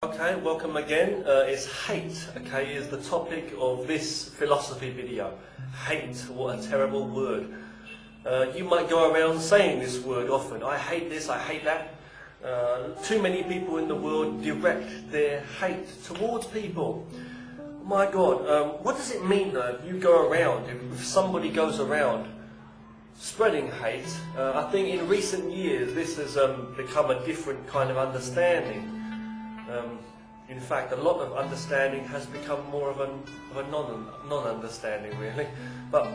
Okay, welcome again. It's hate, okay, is the topic of this philosophy video. Hate, what a terrible word. You might go around saying this word often. I hate this, I hate that. Too many people in the world direct their hate towards people. My God, what does it mean though if you go around, if somebody goes around spreading hate? I think in recent years this has become a different kind of understanding. In fact, a lot of understanding has become more of a non-understanding, really. But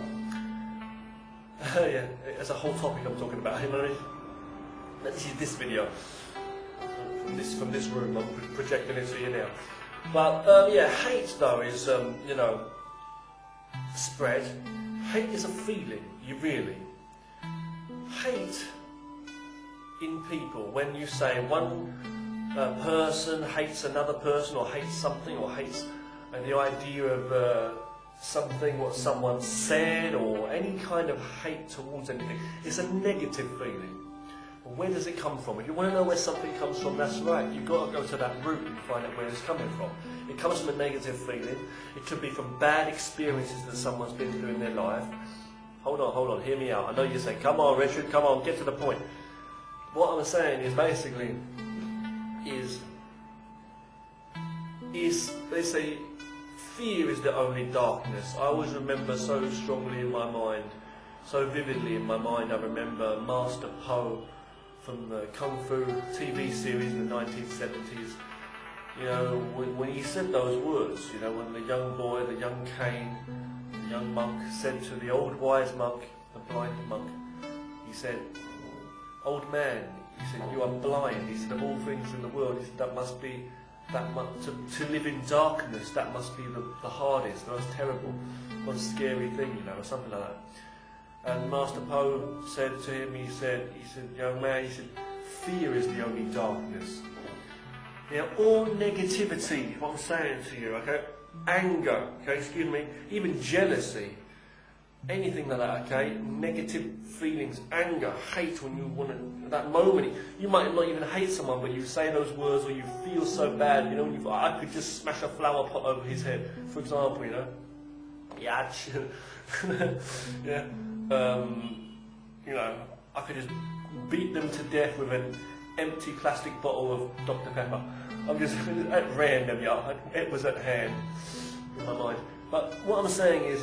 yeah, it's a whole topic I'm talking about. Let's see this video from this room. I'm projecting it to you now. But yeah, hate though is spread. Hate is a feeling. You really hate in people when you say one person hates another person, or hates something, or hates the idea of something, what someone said, or any kind of hate towards anything. It's a negative feeling. But where does it come from? If you want to know where something comes from, that's right. You've got to go to that root and find out where it's coming from. It comes from a negative feeling. It could be from bad experiences that someone's been through in their life. Hold on, hear me out. I know you're saying, come on Richard, come on, get to the point. What I'm saying is basically, they say fear is the only darkness. I always remember so strongly in my mind, so vividly in my mind, I remember Master Po from the Kung Fu TV series in the 1970s. You know, when he said those words, you know, when the young boy, the young Caine, the young monk said to the old wise monk, the blind monk, he said, "Old man," he said, "you are blind." He said, "Of all things in the world," he said, "that must be to live in darkness, that must be the hardest, the most terrible, most scary thing, you know," or something like that. And Master Po said to him, he said, "Young man," he said, "fear is the only darkness." Now, all negativity, what I'm saying to you, okay, anger, okay, excuse me, even jealousy, anything like that, okay, negative feelings, anger, hate, when you want to, that moment, you might not even hate someone, but you say those words, or you feel so bad, you know, I could just smash a flower pot over his head, for example, you know, yeah, yeah, you know, I could just beat them to death with an empty plastic bottle of Dr. Pepper. I'm just, at random, yeah, it was at hand in my mind. But what I'm saying is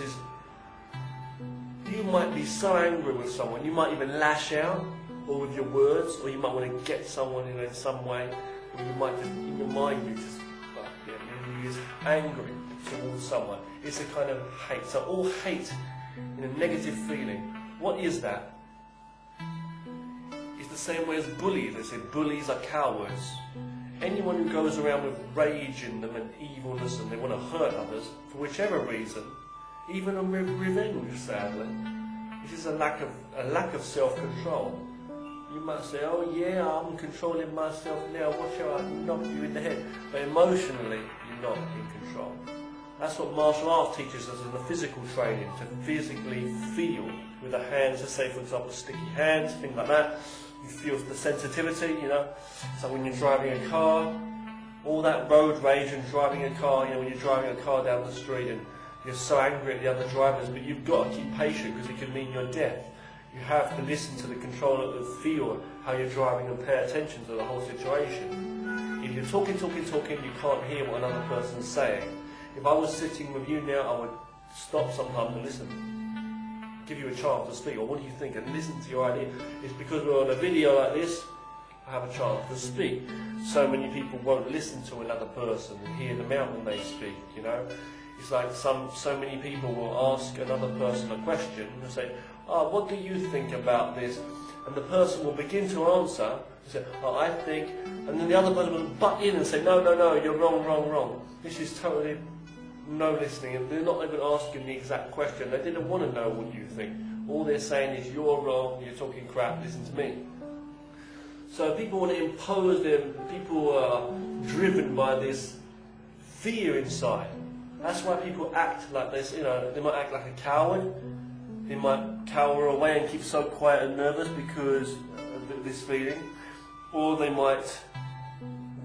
you might be so angry with someone, you might even lash out, or with your words, or you might want to get someone in some way, or you might just, in your mind, you're just angry towards someone. It's a kind of hate. So all hate in a negative feeling. What is that? It's the same way as bullies. They say bullies are cowards. Anyone who goes around with rage in them and evilness, and they want to hurt others for whichever reason, even on revenge, sadly, this is a lack of self-control. You might say, "Oh yeah, I'm controlling myself now, watch out, I knock you in the head." But emotionally, you're not in control. That's what martial arts teaches us in the physical training, to physically feel with the hands, to say, for example, sticky hands, things like that. You feel the sensitivity, you know. So when you're driving a car, all that road rage and driving a car, you know, when you're driving a car down the street and you're so angry at the other drivers, but you've got to keep patient because it could mean your death. You have to listen to the controller and feel how you're driving and pay attention to the whole situation. If you're talking, you can't hear what another person's saying. If I was sitting with you now, I would stop sometimes and listen. Give you a chance to speak, or what do you think, and listen to your idea. It's because we're on a video like this, I have a chance to speak. So many people won't listen to another person and hear them out when they speak, you know. It's like so many people will ask another person a question and say, "Oh, what do you think about this?" And the person will begin to answer and say, "Oh, I think," and then the other person will butt in and say, "No, you're wrong. This is totally no listening," and they're not even asking the exact question. They didn't want to know what you think. All they're saying is, "You're wrong, you're talking crap, listen to me." So people want to impose them, people are driven by this fear inside. That's why people act like this, you know, they might act like a coward. They might cower away and keep so quiet and nervous because of this feeling. Or they might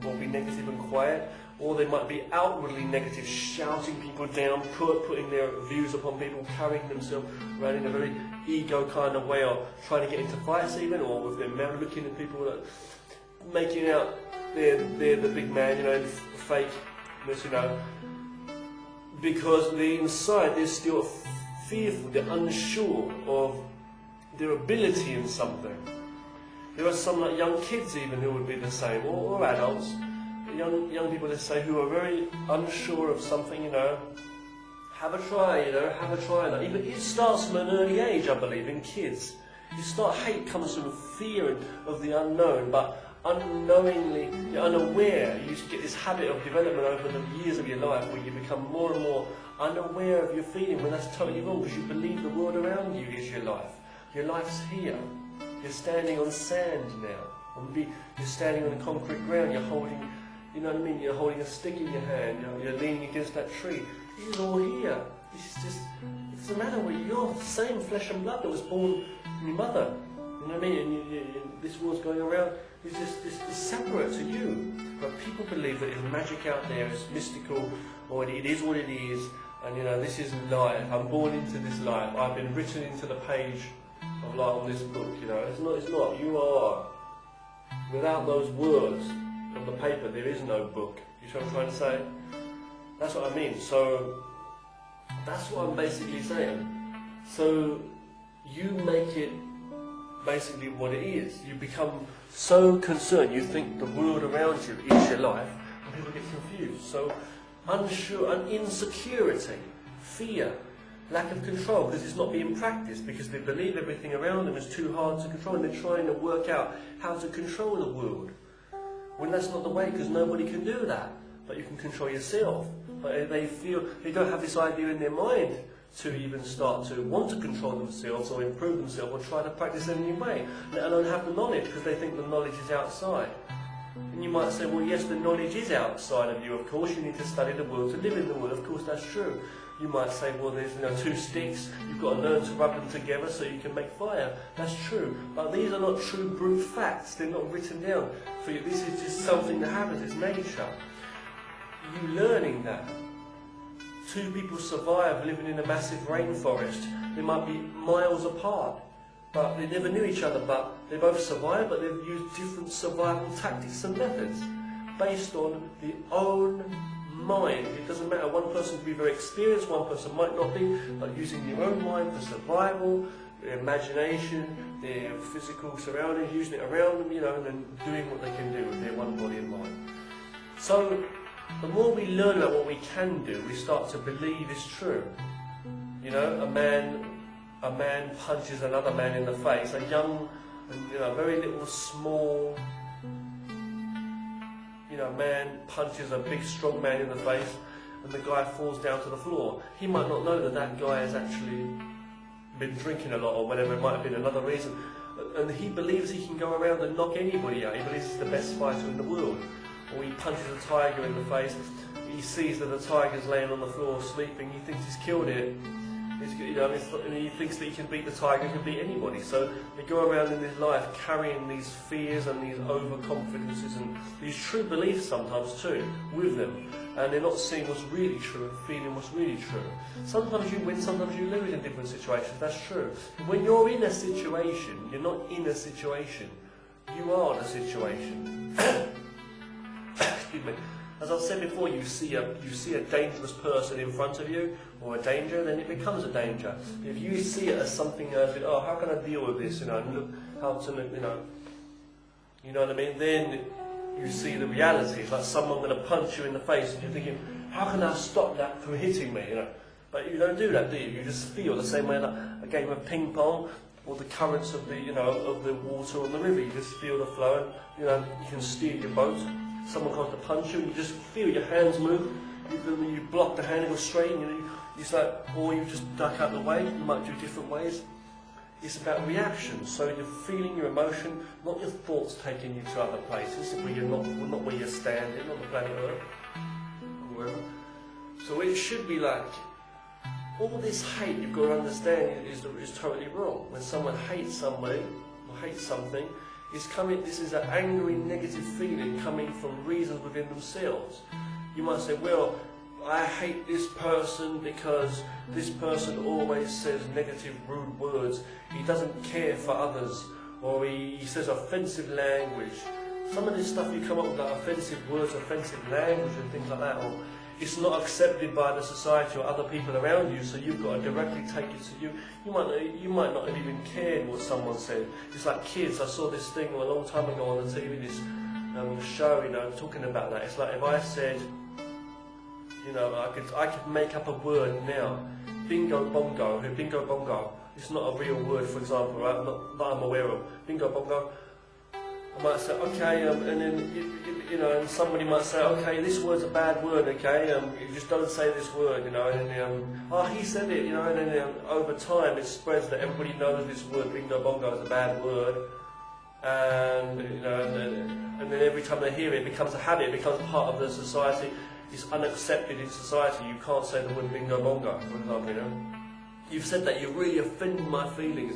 will be negative and quiet, or they might be outwardly negative, shouting people down, putting their views upon people, carrying themselves around in a very ego kind of way, or trying to get into fights even, or with their mouth looking at people, like, making out they're the big man, fakeness, because inside they're still fearful, they're unsure of their ability in something. There are some like young kids even who would be the same, or adults, young people, let's say, who are very unsure of something, have a try, have a try. Even it starts from an early age, I believe, in kids. Hate comes from fear of the unknown, but unknowingly, you're unaware. You get this habit of development over the years of your life where you become more and more unaware of your feeling, when that's totally wrong, because you believe the world around you is your life. Your life's here. You're standing on sand now. Or maybe you're standing on a concrete ground, you're holding, you're holding a stick in your hand, you're leaning against that tree. This is all here. This is just, it doesn't matter where you're, the same flesh and blood that was born from your mother. You know what I mean? And this world's going around, it's just it's separate to you. But people believe that there's magic out there, it's mystical, or it is what it is, and this is life. I'm born into this life. I've been written into the page of life on this book, It's not. You are. Without those words on the paper, there is no book. You see what I'm trying to say? That's what I mean. So, that's what I'm basically saying. So, you make it basically what it is. You become so concerned, you think the world around you is your life, and people get confused. So, unsure, insecurity, fear, lack of control, because it's not being practiced, because they believe everything around them is too hard to control, and they're trying to work out how to control the world. When that's not the way, because nobody can do that, but you can control yourself. But they feel, they don't have this idea in their mind to even start to want to control themselves or improve themselves or try to practice in a new way, let alone have the knowledge, because they think the knowledge is outside. And you might say, well, yes, the knowledge is outside of you, of course, you need to study the world to live in the world, of course that's true. You might say, well, there's two sticks, you've got to learn to rub them together so you can make fire. That's true. But these are not true brute facts, they're not written down for you. This is just something that happens, it's nature. You learning that. Two people survive living in a massive rainforest. They might be miles apart, but they never knew each other, but they both survived, but they've used different survival tactics and methods based on their own mind. It doesn't matter, one person can be very experienced, one person might not be, but using their own mind for survival, their imagination, their physical surroundings, using it around them, and then doing what they can do with their one body and mind. So, the more we learn about what we can do, we start to believe is true. A man punches another man in the face, a young, very little small, man punches a big strong man in the face, and the guy falls down to the floor. He might not know that that guy has actually been drinking a lot or whatever, it might have been another reason. And he believes he can go around and knock anybody out. He believes he's the best fighter in the world. Or he punches a tiger in the face, he sees that the tiger's laying on the floor sleeping, he thinks he's killed it. And he thinks that he can beat the tiger, can beat anybody. So they go around in this life carrying these fears and these overconfidences and these true beliefs sometimes too with them. And they're not seeing what's really true and feeling what's really true. Sometimes you win, sometimes you lose in different situations, that's true. When you're in a situation, you're not in a situation, you are the situation. Excuse me. As I've said before, you see a dangerous person in front of you, or a danger, then it becomes a danger. If you see it as something as, how can I deal with this, and look how to, you know what I mean? Then you see the reality. It's like someone going to punch you in the face, and you're thinking, how can I stop that from hitting me, But you don't do that, do you? You just feel the same way like a game of ping pong, or the currents of the, of the water on the river. You just feel the flow, and, you can steer your boat. Someone comes to punch you, and you just feel your hands move. You block the hand, it goes straight, and or you just duck out the way. You might do different ways. It's about reaction. So you're feeling your emotion, not your thoughts taking you to other places where you're not where you're standing on the planet Earth, or wherever. So it should be like all this hate. You've got to understand is totally wrong. When someone hates somebody or hates something, This is an angry, negative feeling coming from reasons within themselves. You might say, well, I hate this person because this person always says negative, rude words. He doesn't care for others, or he says offensive language. Some of this stuff you come up with, like offensive words, offensive language and things like that, or it's not accepted by the society or other people around you, so you've got to directly take it to you. You might not have even cared what someone said. It's like kids. I saw this thing a long time ago on the TV, this show, talking about that. It's like if I said, I could make up a word now, bingo bongo. Bingo bongo. It's not a real word, for example, right? Not that I'm aware of. Bingo bongo. I might say, okay, and then, and somebody might say, okay, this word's a bad word, okay, you just don't say this word, and he said it, and then over time it spreads that everybody knows this word, bingo bongo, is a bad word, and, and then every time they hear it, it becomes a habit, it becomes part of the society. It's unaccepted in society. You can't say the word bingo bongo, for example, You've said that, you really offended my feelings.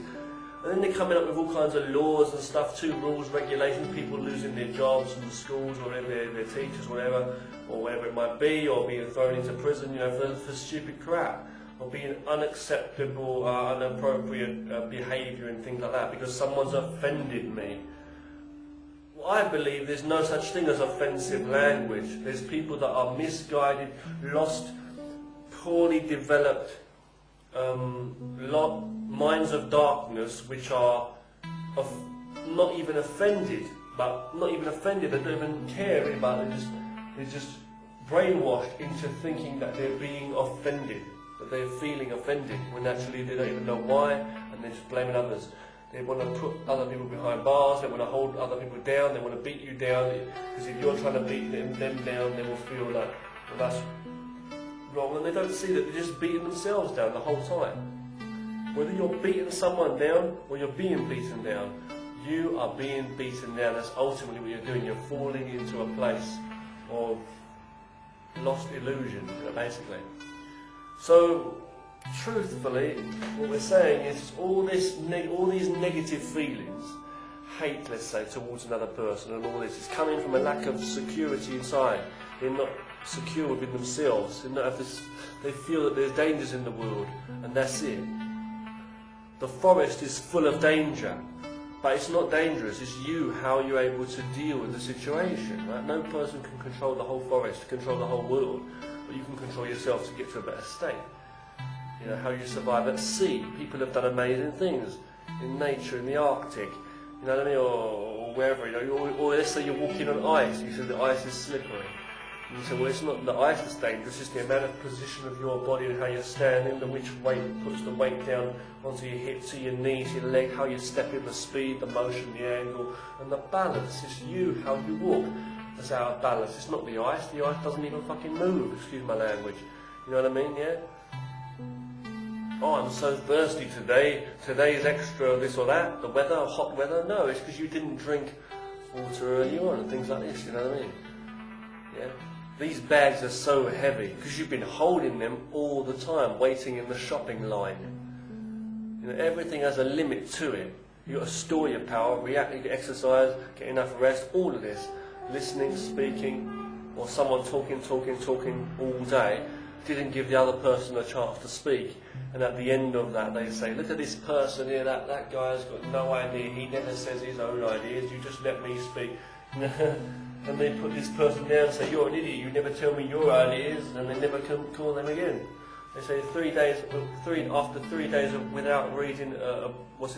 And then they're coming up with all kinds of laws and stuff too, rules, regulations, people losing their jobs in the schools or their teachers, whatever, or whatever it might be, or being thrown into prison, for stupid crap, or being unacceptable, inappropriate behaviour and things like that, because someone's offended me. Well, I believe there's no such thing as offensive language. There's people that are misguided, lost, poorly developed, minds of darkness, which are not even offended, they don't even care about it, they're just brainwashed into thinking that they're being offended, that they're feeling offended, when actually they don't even know why, and they're just blaming others. They want to put other people behind bars, they want to hold other people down, they want to beat you down, because if you're trying to beat them down, they will feel like, well, that's wrong, and they don't see that they're just beating themselves down the whole time. Whether you're beating someone down or you're being beaten down, you are being beaten down. That's ultimately what you're doing. You're falling into a place of lost illusion, basically. So, truthfully, what we're saying is all these negative feelings, hate, let's say, towards another person, and all this is coming from a lack of security inside. They're not secure within themselves. They feel that there's dangers in the world, and that's it. The forest is full of danger, but it's not dangerous. It's you, how you're able to deal with the situation. Right? No person can control the whole forest, control the whole world, but you can control yourself to get to a better state. How you survive at sea. People have done amazing things in nature, in the Arctic, or wherever. Or let's say you're walking on ice. You said the ice is slippery. And you say, well, it's not the ice that's dangerous, it's the amount of position of your body and how you're standing, the which weight puts the weight down onto your hips, to your knees, your leg, how you step in, the speed, the motion, the angle, and the balance. It's you, how you walk. That's our balance. It's not the ice. The ice doesn't even fucking move, excuse my language. You know what I mean, yeah? Oh, I'm so thirsty today. Today's extra this or that. The weather, hot weather. No, it's because you didn't drink water earlier on and things like this, you know what I mean? Yeah? These bags are so heavy because you've been holding them all the time, waiting in the shopping line. Everything has a limit to it. You've got to store your power, react, exercise, get enough rest, all of this. Listening, speaking, or someone talking all day, didn't give the other person a chance to speak. And at the end of that, they say, look at this person here, that guy's got no idea, he never says his own ideas, you just let me speak. And they put this person down and say, you're an idiot, you never tell me your ideas, and they never can call them again. They say after 3 days without reading,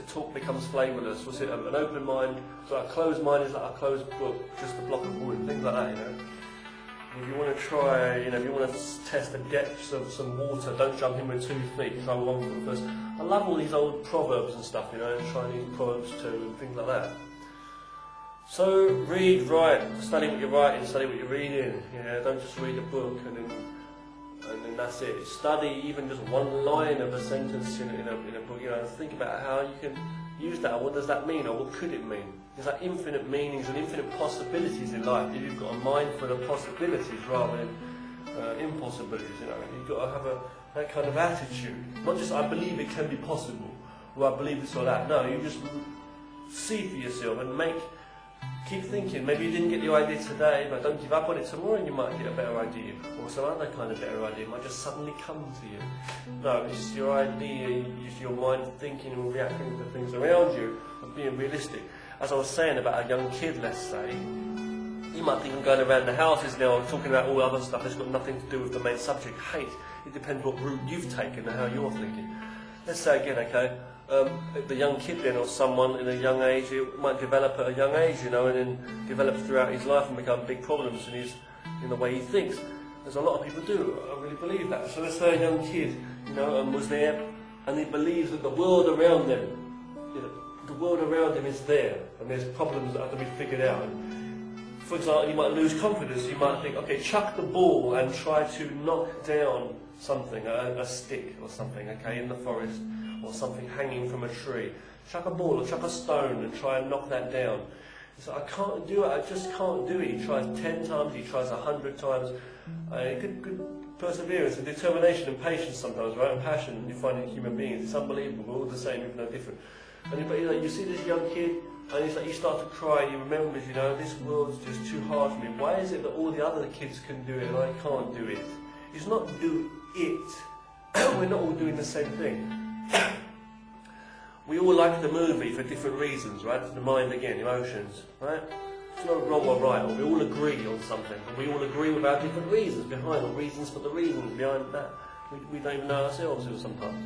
talk becomes flavourless. An open mind, so a closed mind is like a closed book, just a block of wood, things like that, If you want to try, if you want to test the depths of some water, don't jump in with 2 feet, try 1 foot first. I love all these old proverbs and stuff, and Chinese proverbs too, and things like that. So, read, write, study what you're writing, study what you're reading, don't just read a book and then that's it. Study even just one line of a sentence in a book, think about how you can use that, what does that mean, or what could it mean? There's like infinite meanings and infinite possibilities in life if you've got a mind full of possibilities rather than impossibilities, You've got to have that kind of attitude. Not just, I believe it can be possible, or I believe this or that. No, you just see for yourself and keep thinking. Maybe you didn't get the idea today, but don't give up on it tomorrow and you might get a better idea. Or some other kind of better idea might just suddenly come to you. No, it's your idea, it's your mind thinking and reacting to things around you and being realistic. As I was saying about a young kid, let's say, you might think I'm going around the houses now talking about all other stuff that's got nothing to do with the main subject, hate. It depends what route you've taken and how you're thinking. Let's say again, okay, the young kid then, or someone in a young age, it might develop at a young age, and then develop throughout his life and become big problems in the way he thinks. There's a lot of people do. I really believe that. So let's say a young kid, was there, and he believes that the world around them, the world around him is there, and there's problems that have to be figured out. And for example, you might lose confidence. You might think, okay, chuck the ball and try to knock down something, a stick or something, okay, in the forest, or something hanging from a tree. Chuck a ball or chuck a stone and try and knock that down. He said, I can't do it, I just can't do it. He tries 10 times, he tries 100 times. Good perseverance and determination and patience sometimes, right? And passion you find in human beings. It's unbelievable, we're all the same, even though different. And you see this young kid, and he's like, you start to cry, he remembers, this world's just too hard for me. Why is it that all the other kids can do it and I can't do it? It's not do it. We're not all doing the same thing. We all like the movie for different reasons, right? The mind again, emotions, right? It's not wrong or right, or we all agree on something, but we all agree with our different reasons behind, or reasons for the reasons behind that. We don't even know ourselves sometimes.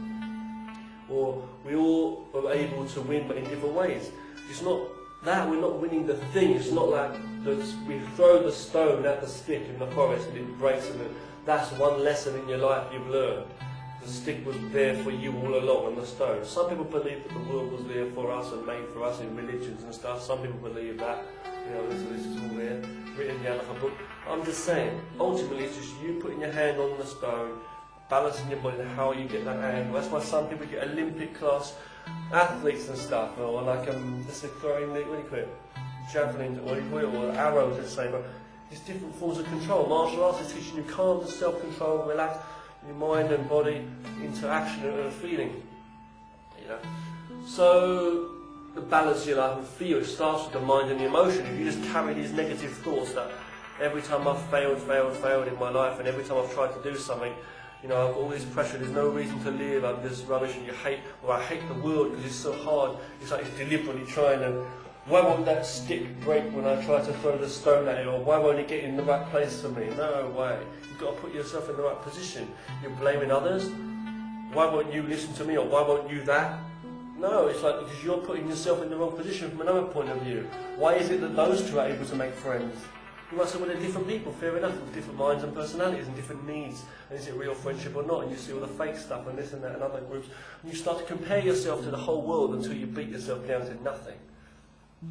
Or we all are able to win, but in different ways. It's not that we're not winning the thing. It's not like we throw the stone at the stick in the forest and it breaks, and that's one lesson in your life you've learned. The stick was there for you all along on the stone. Some people believe that the world was there for us and made for us in religions and stuff. Some people believe that, this is all there, written down like a book. I'm just saying, ultimately it's just you putting your hand on the stone, balancing your body, and how you get that angle. That's why some people get Olympic class athletes and stuff, or like let's say throwing the, what do you call it, javelin, or arrows, let's say, but it's different forms of control. Martial arts is teaching you calmness, self-control, relax, your mind and body into action and feeling. So the balance of your life and feel, it starts with the mind and the emotion. If you just carry these negative thoughts that every time I've failed in my life, and every time I've tried to do something, I've got all this pressure, there's no reason to live, I'm just rubbish, and I hate the world because it's so hard. It's like it's deliberately trying to, why won't that stick break when I try to throw the stone at it, or why won't it get in the right place for me? No way. You've got to put yourself in the right position. You're blaming others. Why won't you listen to me, or why won't you that? No, it's like because you're putting yourself in the wrong position from another point of view. Why is it that those two are able to make friends? You might say, well, they're different people, fair enough, with different minds and personalities and different needs. And is it real friendship or not? And you see all the fake stuff and this and that and other groups. And you start to compare yourself to the whole world until you beat yourself down to nothing,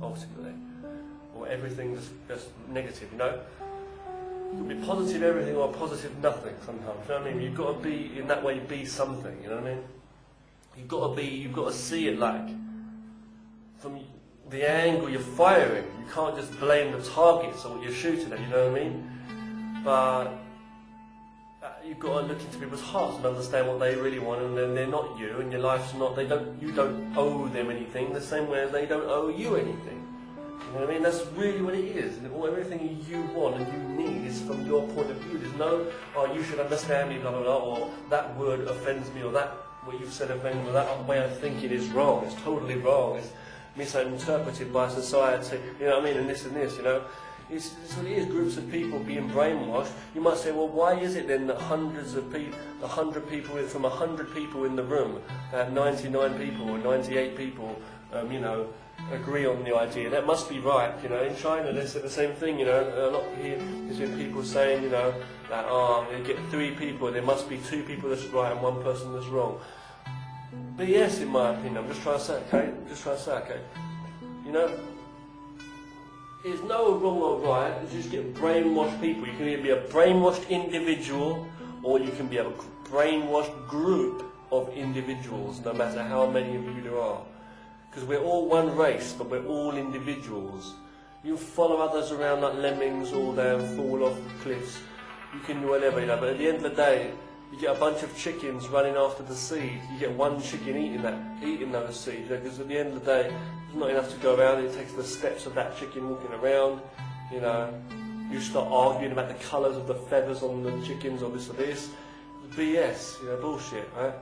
ultimately. Or everything that's negative, You can be positive everything or positive nothing sometimes, you know what I mean? You've got to be, in that way, be something, you know what I mean? You've got to see it like, from the angle you're firing. You can't just blame the targets or what you're shooting at, you know what I mean? But you've got to look into people's hearts and understand what they really want, and then they're not you, and your life's not, you don't owe them anything, the same way as they don't owe you anything. You know what I mean? That's really what it is. Everything you want and you need is from your point of view. There's no, you should understand me, blah, blah, blah, or that word offends me, or that, what you've said offends me, or that way of thinking is wrong. It's totally wrong. It's misinterpreted by society, you know what I mean, and this, It's what it is, groups of people being brainwashed. You might say, well, why is it then that hundreds of people, from 100 people in the room, 99 people or 98 people, agree on the idea? That must be right, In China, they said the same thing, A lot here is when people saying, that, you get 3 people, there must be 2 people that's right and 1 person that's wrong. But yes, in my opinion, I'm just trying to say, okay? There's no wrong or right, you just get brainwashed people. You can either be a brainwashed individual, or you can be a brainwashed group of individuals, no matter how many of you there are. Because we're all one race, but we're all individuals. You follow others around like lemmings all down, fall off cliffs. You can do whatever, but at the end of the day, You get a bunch of chickens running after the seed. You get one chicken eating those seeds. Because at the end of the day, there's not enough to go around. It takes the steps of that chicken walking around. You know, you start arguing about the colours of the feathers on the chickens or this or this. BS, you know, bullshit, right?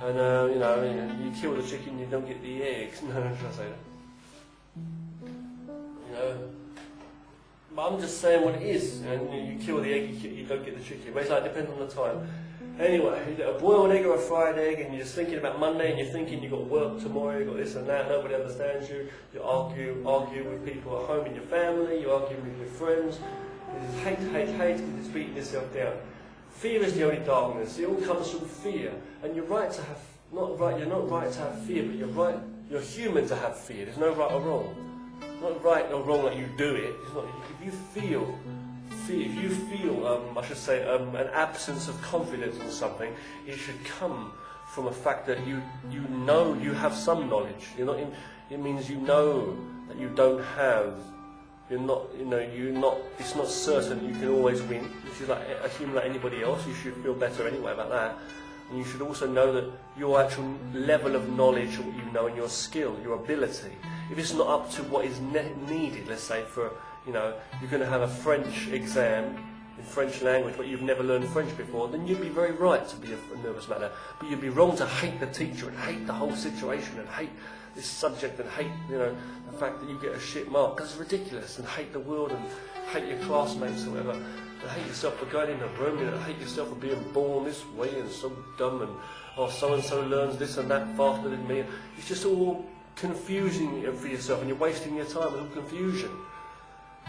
And you know, you kill the chicken, you don't get the eggs. No, I'm trying to say that. You know. But I'm just saying what it is. And you kill the egg, you don't get the chicken. But it's like, it depends on the time. Anyway, you get a boiled egg or a fried egg, and you're just thinking about Monday, and you're thinking you've got work tomorrow, you've got this and that, nobody understands you. You argue with people at home in your family, you argue with your friends. You just hate, and just beating yourself down. Fear is the only darkness. It all comes from fear. And you're right to have, you're not right to have fear, but you're human to have fear. There's no right or wrong. Not right or wrong that you do it. It's not, if you feel, I should say, an absence of confidence in something, it should come from a fact that you know you have some knowledge. It means you know that you don't have. It's not certain you can always win. Which is like a human like anybody else. You should feel better anyway about that. And you should also know that your actual level of knowledge, what you know, and your skill, your ability, if it's not up to what is needed, let's say you're going to have a French exam in French language, but you've never learned French before, then you'd be very right to be nervous about that. But you'd be wrong to hate the teacher and hate the whole situation and hate this subject and hate, the fact that you get a shit mark, because it's ridiculous, and hate the world and hate your classmates or whatever, and hate yourself for going in a room, hate yourself for being born this way and so dumb, and so-and-so learns this and that faster than me. It's just all confusing for yourself, and you're wasting your time with all confusion.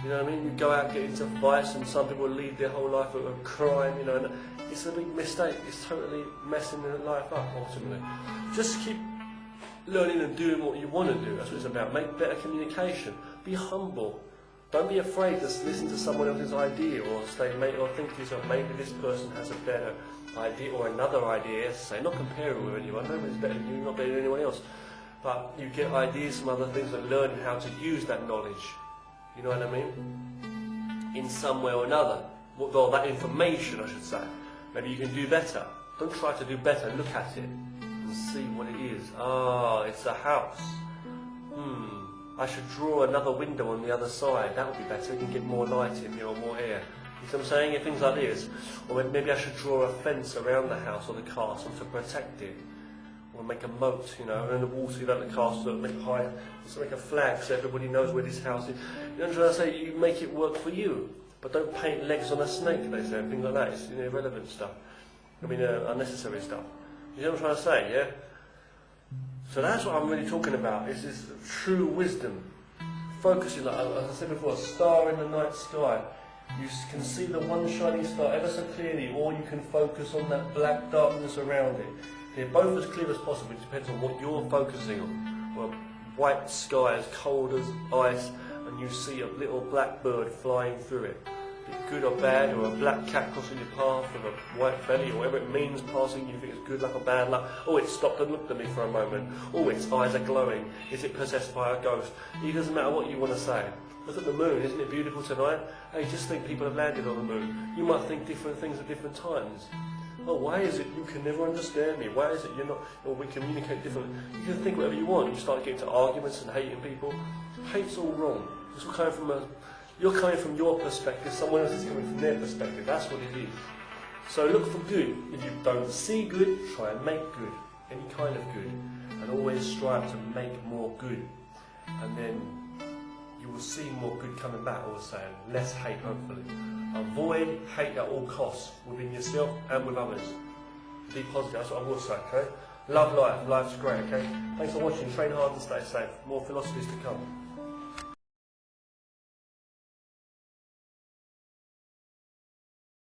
You know what I mean? You go out, get into fights, and some people lead their whole life with a crime, and it's a big mistake. It's totally messing their life up, ultimately. Just keep learning and doing what you want to do. That's what it's about. Make better communication. Be humble. Don't be afraid to listen to someone else's idea, or think to yourself, maybe this person has a better idea or another idea. Say, not comparing with anyone. Nobody's better than you, not better than anyone else. But you get ideas from other things and learn how to use that knowledge. You know what I mean? In some way or another. Well, that information, I should say. Maybe you can do better. Don't try to do better. Look at it and see what it is. It's a house. I should draw another window on the other side. That would be better. You can get more light in here or more air. You see what I'm saying? Things like this. Or maybe I should draw a fence around the house or the castle to protect it. Or make a moat, and then the walls around the castle, make a flag so everybody knows where this house is. You know what I'm trying to say? You make it work for you. But don't paint legs on a snake, they say, and things like that. It's irrelevant stuff. Unnecessary stuff. You know what I'm trying to say, yeah? So that's what I'm really talking about, is this true wisdom. Focusing, like as I said before, a star in the night sky. You can see the one shining star ever so clearly, or you can focus on that black darkness around it. They're both as clear as possible. It depends on what you're focusing on. Well, white sky as cold as ice, and you see a little black bird flying through it. Be it good or bad, or a black cat crossing your path with a white belly, or whatever it means passing, you think it's good luck or bad luck. Oh, it stopped and looked at me for a moment. Oh, its eyes are glowing. Is it possessed by a ghost? It doesn't matter what you want to say. Look at the moon, isn't it beautiful tonight? Hey, just think people have landed on the moon. You might think different things at different times. Oh, why is it you can never understand me? Why is it you're not, or we communicate differently? You can think whatever you want. You start getting to arguments and hating people. Hate's all wrong. It's all coming from you're coming from your perspective, someone else is coming from their perspective. That's what it is. So look for good. If you don't see good, try and make good. Any kind of good. And always strive to make more good. And then you will see more good coming back, all the same. Less hate, hopefully. Avoid hate at all costs, within yourself and with others. Be positive, that's what I will say, okay? Love life, life's great, okay? Thanks for watching, train hard and stay safe. More philosophies to come.